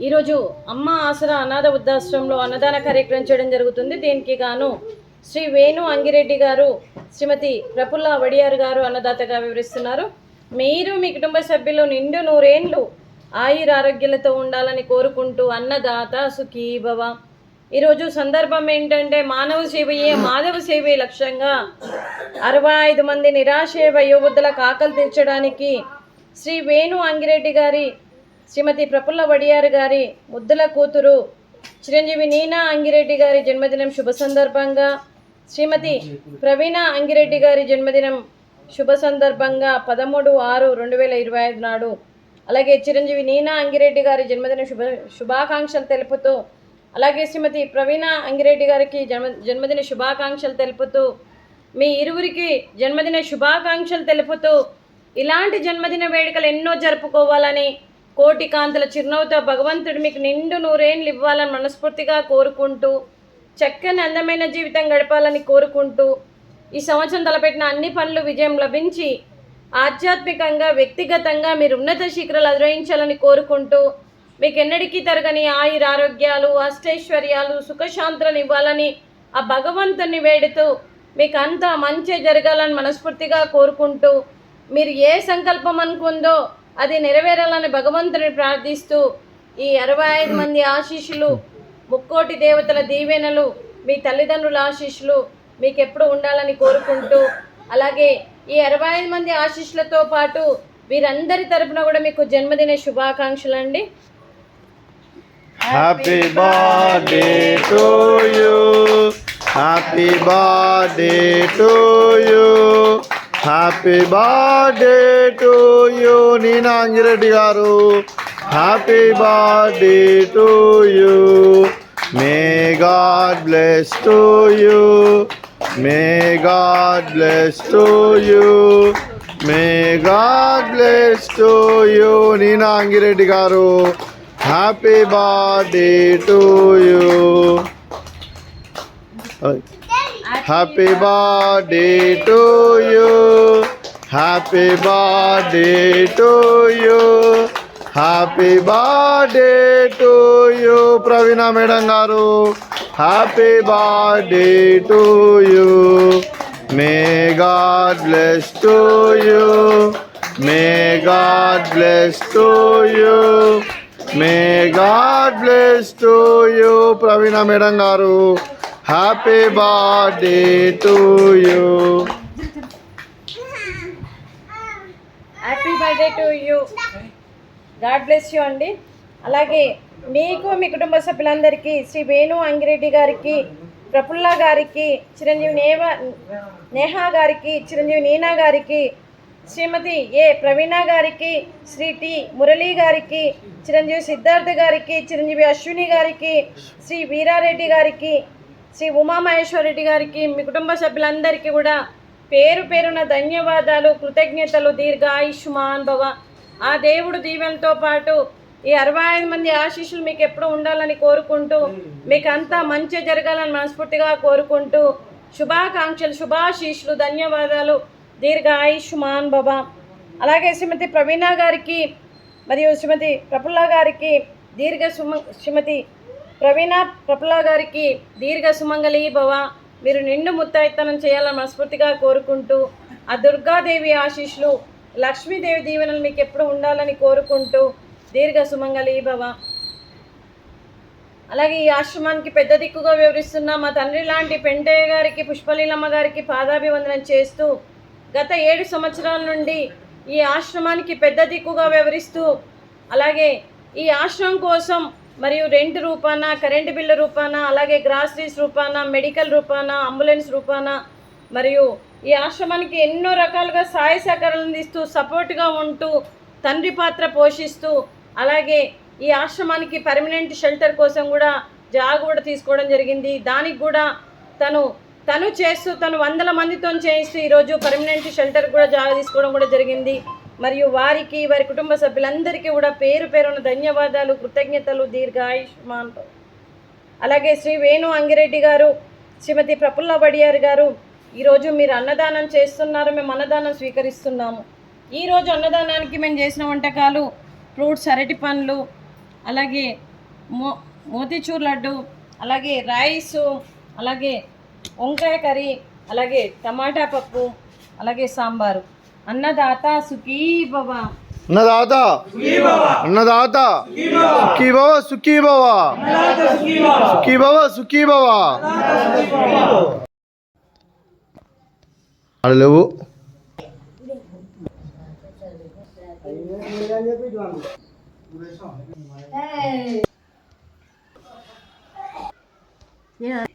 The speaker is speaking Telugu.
ఈరోజు అమ్మ ఆసరా అనాథ వృద్ధాశ్రమంలో అన్నదాన కార్యక్రమం చేయడం జరుగుతుంది. దీనికి గాను శ్రీ వేణు అంగిరెడ్డి గారు, శ్రీమతి ప్రఫుల్ల వడియార్ గారు అన్నదాతగా వివరిస్తున్నారు. మీరు మీ కుటుంబ సభ్యులు నిండు నూరేండ్లు ఆయురారోగ్యాలతో ఉండాలని కోరుకుంటూ అన్నదాత సుఖీ భవ. ఈరోజు సందర్భం ఏంటంటే మానవ సేవయే మాధవ సేవే లక్ష్యంగా 65 మంది నిరాశయ వయోవృద్ధులకు ఆకలి తీర్చడానికి శ్రీ వేణు అంగిరెడ్డి గారి, శ్రీమతి ప్రఫుల్ల వడియార్ గారి ముద్దుల కూతురు చిరంజీవి నీనా అంగిరెడ్డి గారి జన్మదినం శుభ సందర్భంగా, శ్రీమతి ప్రవీణ అంగిరెడ్డి గారి జన్మదినం శుభ సందర్భంగా 13/6/2025 నాడు, అలాగే చిరంజీవి నీనా అంగిరెడ్డి గారి జన్మదిన శుభాకాంక్షలు తెలుపుతూ, అలాగే శ్రీమతి ప్రవీణ అంగిరెడ్డి గారికి జన్మదిన శుభాకాంక్షలు తెలుపుతూ, మీ ఇరువురికి జన్మదిన శుభాకాంక్షలు తెలుపుతూ ఇలాంటి జన్మదిన వేడుకలు ఎన్నో జరుపుకోవాలని, కోటి కాంతుల చిరునవ్వుతో భగవంతుడు మీకు నిండు నూరేళ్ళు ఇవ్వాలని మనస్ఫూర్తిగా కోరుకుంటూ, చక్కని అందమైన జీవితం గడపాలని కోరుకుంటూ, ఈ సంవత్సరం తలపెట్టిన అన్ని పనులు విజయం లభించి ఆధ్యాత్మికంగా వ్యక్తిగతంగా మీరు ఉన్నత శిఖరాలు అధిరోహించాలని కోరుకుంటూ, మీకు ఎన్నటికీ తరగని ఆయురారోగ్యాలు, అష్టైశ్వర్యాలు, సుఖశాంతులను ఇవ్వాలని ఆ భగవంతుని వేడుతూ మీకు అంతా మంచి జరగాలని మనస్ఫూర్తిగా కోరుకుంటూ, మీరు ఏ సంకల్పం అనుకుందో అది నెరవేరాలని భగవంతుని ప్రార్థిస్తూ, ఈ 65 మంది ఆశీస్సులు, ముక్కోటి దేవతల దీవెనలు, మీ తల్లిదండ్రుల ఆశీస్సులు మీకు ఎప్పుడు ఉండాలని కోరుకుంటూ, అలాగే ఈ 65 మంది ఆశీస్సులతో పాటు వీరందరి తరపున కూడా మీకు జన్మదిన శుభాకాంక్షలు అండి. Happy birthday to you, happy birthday to you, happy birthday to you Neena Angireddy garu, happy birthday to you. May God bless to you, may God bless to you, may God bless to you Neena Angireddy garu, happy birthday to you. Happy birthday to you, happy birthday to you, happy birthday to you Praveena madam గారు, happy birthday to you. May God bless to you, may God bless to you, may God bless to you Praveena madam గారు, happy birthday to you. Happy birthday to you, God bless you అండి. అలాగే మీకు మీ కుటుంబ సభ్యులందరికీ, శ్రీ వేణు అంగిరెడ్డి గారికి, ప్రఫుల్ల గారికి, చిరంజీవి నేహా గారికి, చిరంజీవి నీనా గారికి, శ్రీమతి ప్రవీణ గారికి, శ్రీ టి మురళీ గారికి, చిరంజీవి సిద్ధార్థ గారికి, చిరంజీవి అశ్విని గారికి, శ్రీ వీరారెడ్డి గారికి, శ్రీ ఉమామహేశ్వరరెడ్డి గారికి, మీ కుటుంబ సభ్యులందరికీ కూడా పేరు పేరున ధన్యవాదాలు, కృతజ్ఞతలు. దీర్ఘ ఆయుష్మాన్ భవ. ఆ దేవుడు దీవెనతో పాటు ఈ 65 మంది ఆశీస్సులు మీకు ఎప్పుడు ఉండాలని కోరుకుంటూ, మీకు అంతా మంచి జరగాలని మనస్ఫూర్తిగా కోరుకుంటూ, శుభాకాంక్షలు, శుభాశీస్సులు, ధన్యవాదాలు. దీర్ఘ ఆయుష్మాన్ భవ. అలాగే శ్రీమతి ప్రవీణ గారికి మరియు శ్రీమతి ప్రఫుల్ల గారికి శ్రీమతి ప్రవీణ ప్రఫుల్ల గారికి దీర్ఘ సుమంగళి భవ. మీరు నిండు ముత్తైతనం చేయాలని మనస్ఫూర్తిగా కోరుకుంటూ, ఆ దుర్గాదేవి ఆశీస్సులు, లక్ష్మీదేవి దీవెనలు మీకు ఎప్పుడు ఉండాలని కోరుకుంటూ, దీర్ఘ సుమంగళి భవ. అలాగే ఈ ఆశ్రమానికి పెద్ద దిక్కుగా వివరిస్తున్న మా తండ్రి లాంటి పెంటయ్య గారికి, పుష్పలీలమ్మ గారికి పాదాభివందనం చేస్తూ, గత 7 సంవత్సరాల నుండి ఈ ఆశ్రమానికి పెద్ద దిక్కుగా వ్యవహరిస్తూ, అలాగే ఈ ఆశ్రమం కోసం మరియు రెంట్ రూపాన, కరెంటు బిల్లు రూపాన, అలాగే గ్రాసరీస్ రూపాన, మెడికల్ రూపాన, అంబులెన్స్ రూపాన, మరియు ఈ ఆశ్రమానికి ఎన్నో రకాలుగా సహాయ సహకారాలు అందిస్తూ, సపోర్ట్గా ఉంటూ, తండ్రి పాత్ర పోషిస్తూ, అలాగే ఈ ఆశ్రమానికి పర్మనెంట్ షెల్టర్ కోసం కూడా జాగ కూడా తీసుకోవడం జరిగింది. దానికి కూడా తను చేస్తూ, తను 100 మందితో చేయిస్తూ ఈరోజు పర్మనెంట్ షెల్టర్ కూడా జాగ తీసుకోవడం కూడా జరిగింది. మరియు వారికి, వారి కుటుంబ సభ్యులందరికీ కూడా పేరు పేరున ధన్యవాదాలు, కృతజ్ఞతలు. దీర్ఘ ఆయుష్మాన్. అలాగే శ్రీ వేణు అంగిరెడ్డి గారు, శ్రీమతి ప్రఫుల్ల వడియార్ గారు, ఈరోజు మీరు అన్నదానం చేస్తున్నారు, మేము అన్నదానం స్వీకరిస్తున్నాము. ఈరోజు అన్నదానానికి మేము చేసిన వంటకాలు ఫ్రూట్స్, అరటి పండ్లు, అలాగే మోతీచూర్ లడ్డు, అలాగే రైసు, అలాగే వంకాయ కర్రీ, అలాగే టమాటా పప్పు, అలాగే సాంబారు. అన్నదాత సుఖీ భవ. అన్నదాత అన్నదాత సుఖీ భవ సుఖీ భవ సుఖీ భవ సుఖీ భవ. లేవు Yeah.